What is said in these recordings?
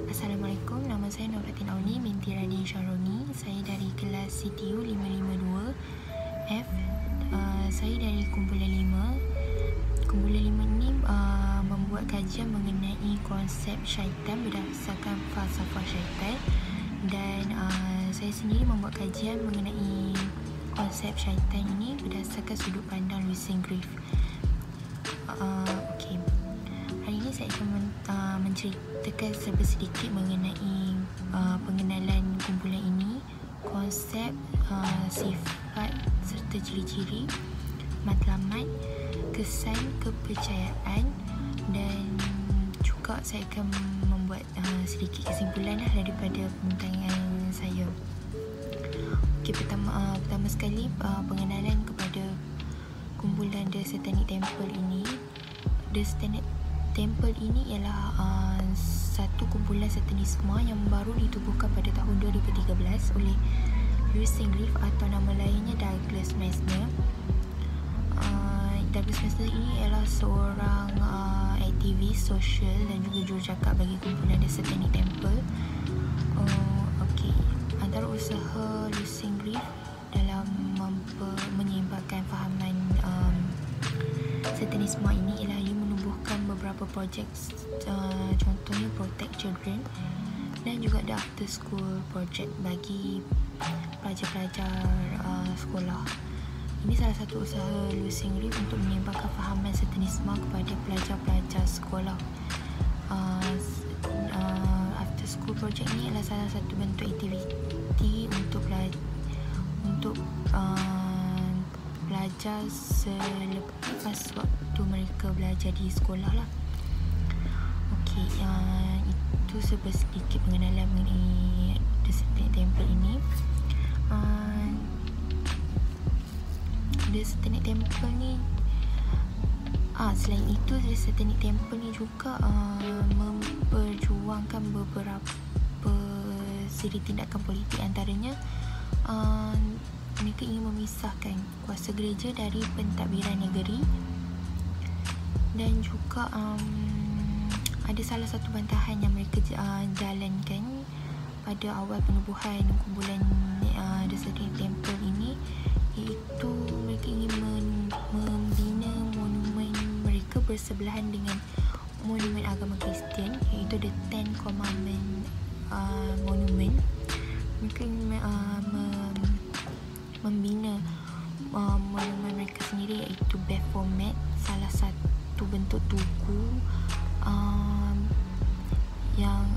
Assalamualaikum, nama saya Nuratin Auni binti Radin Syaroni. Saya dari kelas CTU 552 F. Saya dari kumpulan 5. Kumpulan 5 ini membuat kajian mengenai konsep syaitan berdasarkan falsafah syaitan. Dan saya sendiri membuat kajian mengenai konsep syaitan ini berdasarkan sudut pandang Lucien Greaves. Okey. Hari ini saya akan menceritakan sedikit mengenai pengenalan kumpulan ini, konsep, sifat serta ciri-ciri, matlamat, kesan kepercayaan, dan juga saya akan membuat sedikit kesimpulan daripada pembincangan saya. Okey, pertama sekali pengenalan kepada kumpulan The Satanic Temple ini. The Satanic Temple ini ialah satu kumpulan satanisme yang baru ditubuhkan pada tahun 2013 oleh Lucien Greaves atau nama lainnya Douglas Messner. Douglas Messner ini ialah seorang aktivis sosial dan juga jurucakap bagi kumpulan The Satanic Temple. Antara usaha Lucien Greaves dalam menyeimbangkan fahaman satanisme ini ialah ia menubuhkan beberapa projek, contohnya Protect Children dan juga The After School Project bagi pelajar-pelajar sekolah. Ini salah satu usaha Lucien Greaves untuk menyeimbangkan fahaman satanisme kepada pelajar-pelajar sekolah. After School Project ini adalah salah satu bentuk aktiviti untuk belajar selepas waktu mereka belajar di sekolah lah. Okey, itu sedikit pengenalan mengenai The Satanic Temple ini. The Satanic Temple ni selain itu, The Satanic Temple ni juga memperjuangkan beberapa siri tindakan politik. Antaranya mereka ingin memisahkan kuasa gereja dari pentadbiran negeri, dan juga ada salah satu bantahan yang mereka jalankan pada awal penubuhan kumpulan The Satanic Temple ini, iaitu mereka ingin membina monumen mereka bersebelahan dengan monumen agama Kristian, iaitu The Ten Commandment Monument. Mereka ingin membina monumen mereka sendiri, iaitu Baphomet, salah satu bentuk tugu yang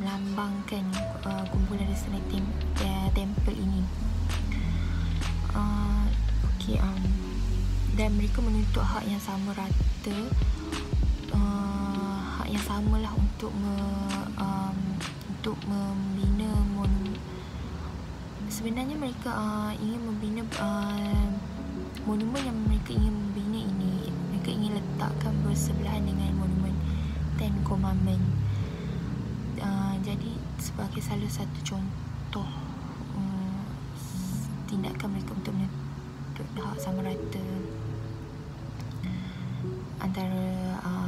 melambangkan kumpulan The Satanic Temple ini. Dan mereka menuntut hak yang sama rata, hak yang samalah untuk membina monumen. Sebenarnya mereka ingin membina monumen yang mereka ingin membina ini, mereka ingin letakkan bersebelahan dengan monumen Ten Commandment. Jadi sebagai salah satu contoh tindakan mereka untuk menuntut hak sama rata antara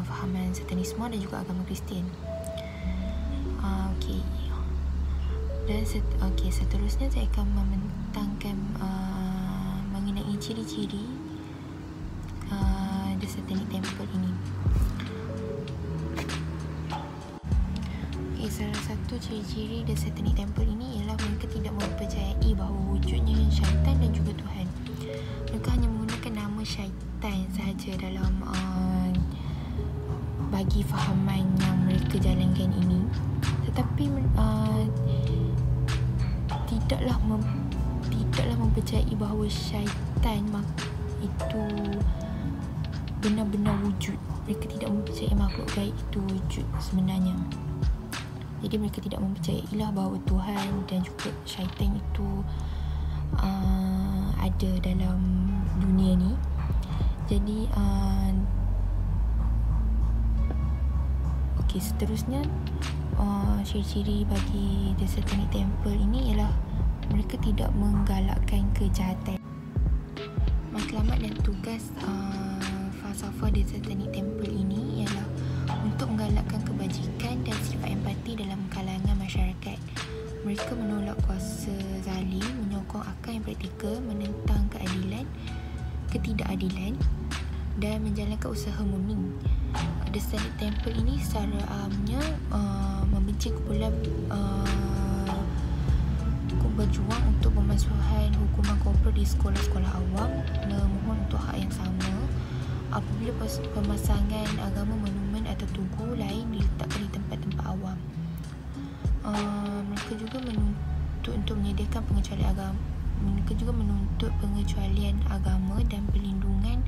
fahaman satanisme dan juga agama Kristian. Dan seterusnya saya akan membentangkan mengenai ciri-ciri The Satanic Temple ini. Salah satu ciri-ciri The Satanic Temple ini ialah mereka tidak mempercayai bahawa wujudnya syaitan dan juga Tuhan. Mereka hanya menggunakan nama syaitan sahaja dalam bagi fahaman yang mereka jalankan ini, tetapi tidaklah mempercayai bahawa syaitan itu benar-benar wujud. Mereka tidak mempercayai makhluk gaib itu wujud sebenarnya. Jadi mereka tidak mempercayailah bahawa Tuhan dan juga syaitan itu ada dalam dunia ni. Jadi seterusnya ciri-ciri bagi The Satanic Temple ini ialah mereka tidak menggalakkan kejahatan. Matlamat dan tugas falsafah The Satanic Temple ini ialah untuk menggalakkan kebajikan dan sifat empati dalam kalangan masyarakat. Mereka menolak kuasa zalim, menyokong akal yang praktikal, menentang ketidakadilan dan menjalankan usaha murni. The Satanic Temple ini secara amnya membenci kumpulan berjuang untuk pemansuhan hukuman korporat di sekolah-sekolah awam, memohon untuk hak yang sama apabila pemasangan agama monumen atau tugu lain diletakkan di tempat-tempat awam. Mereka juga menuntut untuk menyediakan pengecualian agama. Mereka juga menuntut pengecualian agama dan perlindungan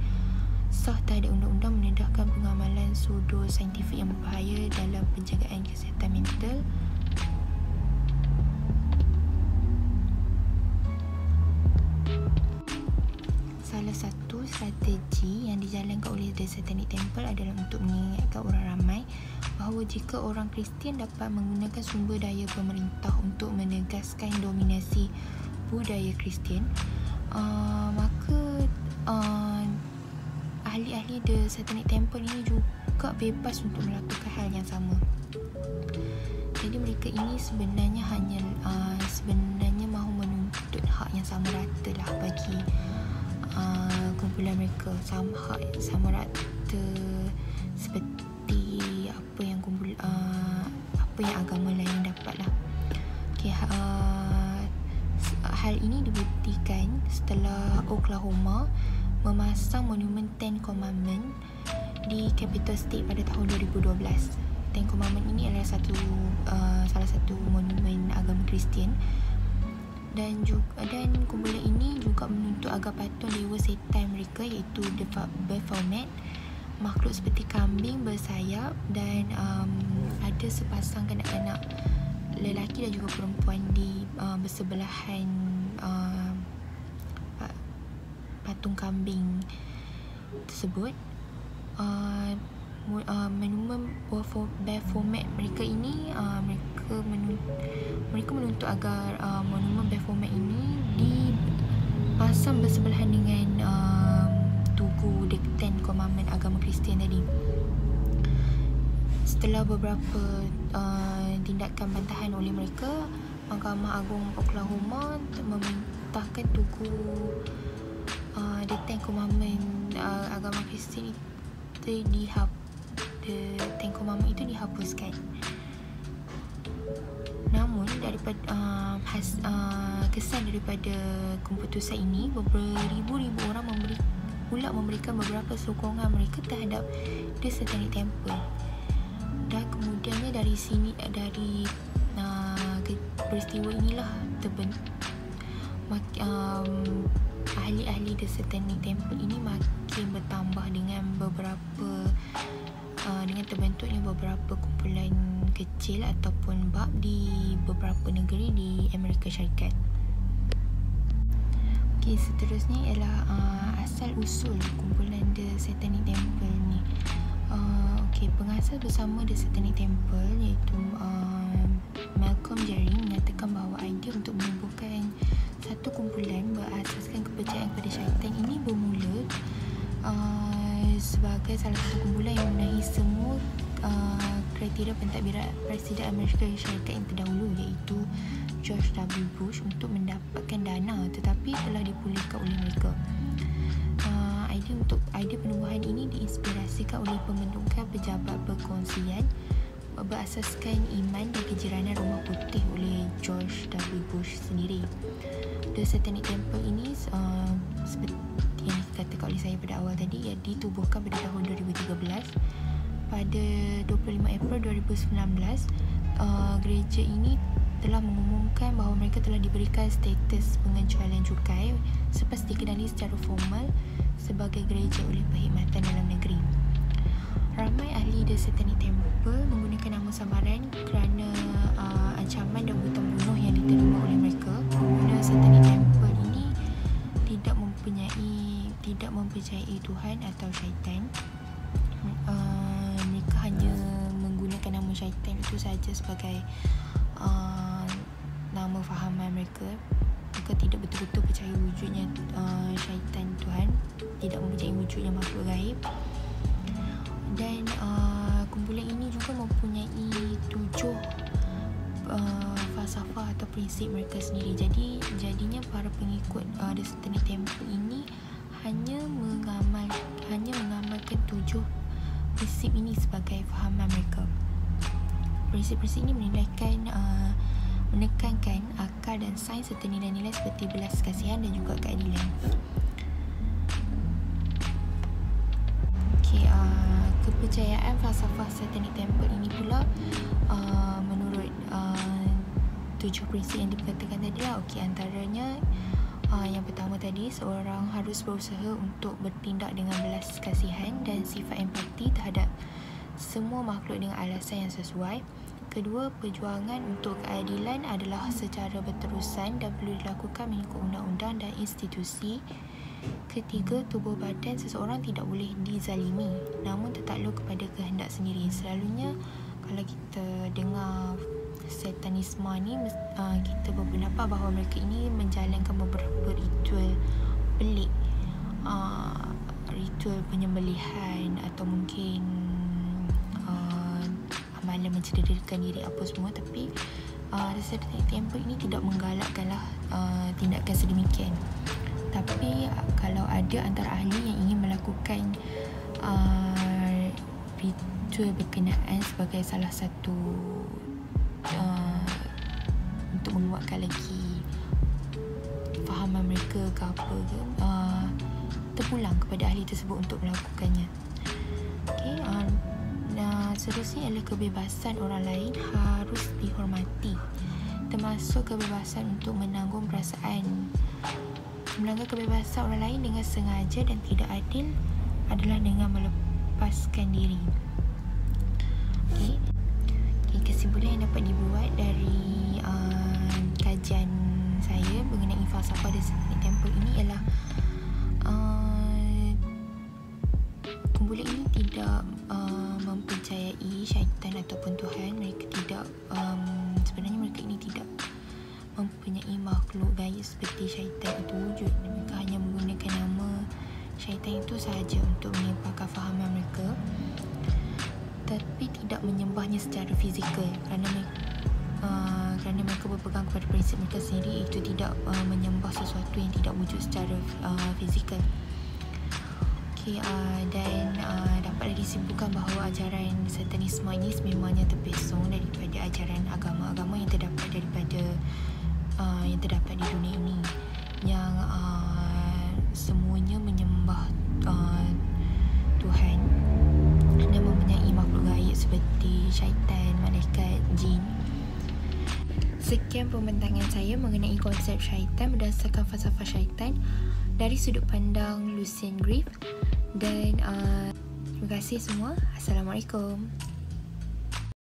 sah terhadap undang-undang menedahkan pengamalan pseudo saintifik yang berbahaya dalam penjagaan kesihatan mental. Salah satu strategi yang dijalankan oleh The Satanic Temple adalah untuk mengingatkan orang ramai bahawa jika orang Kristian dapat menggunakan sumber daya pemerintah untuk menegaskan dominasi budaya Kristian, maka ahli-ahli The Satanic Temple ini juga bebas untuk melakukan hal yang sama. Jadi mereka ini sebenarnya mahu menuntut hak yang sama rata lah bagi kumpulan mereka, sama rata seperti apa yang agama lain dapat lah. Hal ini dibuktikan setelah Oklahoma memasang monumen Ten Commandment di Capitol State pada tahun 2012. Ten Commandment ini adalah salah satu monumen agama Kristian, dan kumpulan ini juga menuntut agar patung dewa setan mereka iaitu The Baphomet, makhluk seperti kambing bersayap, dan ada sepasang kanak-kanak lelaki dan juga perempuan di bersebelahan patung kambing tersebut. Monumen Baphomet mereka ini mereka menuntut agar monumen Baphomet ini dipasang bersebelahan dengan tugu The Ten Commandment agama Kristian tadi. Setelah beberapa tindakan bantahan oleh mereka, Mahkamah Agung Oklahoma memerintahkan tugu The Ten Commandment agama Kristian itu The Ten Commandment itu dihapuskan. Namun daripada kesan daripada keputusan ini, beribu-ribu orang memberikan beberapa sokongan mereka terhadap The Satanic Temple. Dan kemudiannya dari peristiwa inilah ahli-ahli The Satanic Temple ini makin bertambah dengan terbentuknya beberapa kumpulan kecil ataupun bab di beberapa negeri di Amerika Syarikat. Seterusnya ialah asal usul kumpulan The Satanic Temple ni. Pengasas bersama The Satanic Temple iaitu Malcolm Jerry mengatakan bahawa idea untuk menubuhkan satu kumpulan berasaskan kepercayaan kepada syaitan ini bermula sebagai salah satu kumpulan yang memenuhi semua kriteria pentadbiran Presiden Amerika Syarikat yang terdahulu, iaitu George W. Bush, untuk mendapatkan dana tetapi telah dipulihkan oleh mereka. Idea penubuhan ini diinspirasikan oleh pembentukan pejabat perkongsian berasaskan iman dan kejiranan Rumah Putih oleh George W. Bush sendiri. The Satanic Temple ini seperti yang dikatakan oleh saya pada awal tadi, ia ditubuhkan pada tahun 2013. Pada 25 April 2019, gereja ini telah mengumumkan bahawa mereka telah diberikan status pengecualian cukai selepas dikenali secara formal sebagai gereja oleh Perkhidmatan Dalam Negeri. Ramai ahli The Satanic Temple menggunakan nama samaran kerana ancaman dan hutang bunuh yang diterima oleh mereka. Pengguna Satanic Temple ini tidak mempercayai Tuhan atau syaitan. Mereka hanya menggunakan nama syaitan itu saja sebagai nama fahaman mereka. Mereka tidak betul-betul percaya wujudnya syaitan Tuhan, tidak mempercayai wujudnya makhluk gaib. Dan kumpulan prinsip mereka sendiri. Jadinya para pengikut The Satanic Temple ini hanya mengamalkan 7 prinsip ini sebagai fahaman mereka. Prinsip-prinsip ini menekankan akal dan sains serta nilai-nilai seperti belas kasihan dan juga keadilan. Kepercayaan falsafah Satanic Temple ini pula menurut 7 prinsip yang diperkatakan tadi lah. Antaranya yang pertama tadi, seorang harus berusaha untuk bertindak dengan belas kasihan dan sifat empati terhadap semua makhluk dengan alasan yang sesuai. Kedua, perjuangan untuk keadilan adalah secara berterusan dan perlu dilakukan mengikut undang-undang dan institusi. Ketiga, tubuh badan seseorang tidak boleh dizalimi, namun tertakluk kepada kehendak sendiri. Selalunya kalau kita dengar satanisme ni, kita berpendapat bahawa mereka ini menjalankan beberapa ritual pelik, ritual penyembelihan atau mungkin amalan mencederakan diri apa semua. Tapi The Satanic Temple ini tidak menggalakkanlah tindakan sedemikian. Tapi kalau ada antara ahli yang ingin melakukan ritual berkenaan sebagai salah satu untuk menguatkan lagi fahaman mereka ke apa ke, terpulang kepada ahli tersebut untuk melakukannya. Seterusnya adalah kebebasan orang lain harus dihormati, termasuk kebebasan untuk menanggung perasaan. Melanggar kebebasan orang lain dengan sengaja dan tidak adil adalah dengan melepaskan diri. Kesimpulan yang dapat dibuat dari kajian saya mengenai falsafah The Satanic Temple ini ialah kumpulan ini tidak mempercayai syaitan ataupun Tuhan. Mereka tidak sebenarnya mereka ini tidak mempunyai makhluk gaib seperti syaitan itu wujud. Mereka hanya menggunakan nama syaitan itu sahaja untuk menyebarkan fahaman mereka, tapi tidak menyembahnya secara fizikal kerana mereka berpegang kepada prinsip mereka sendiri, iaitu tidak menyembah sesuatu yang tidak wujud secara fizikal. Dan dapatlah disimpulkan bahawa ajaran satanisme ini sememangnya terpesong daripada ajaran agama-agama yang terdapat di dunia ini, yang semuanya menyembah Tuhan dan mempunyai makhluk gaib seperti syaitan, malaikat, jin. Sekian pembentangan saya mengenai konsep syaitan berdasarkan falsafah syaitan dari sudut pandang Lucian Greaves. Dan terima kasih semua. Assalamualaikum.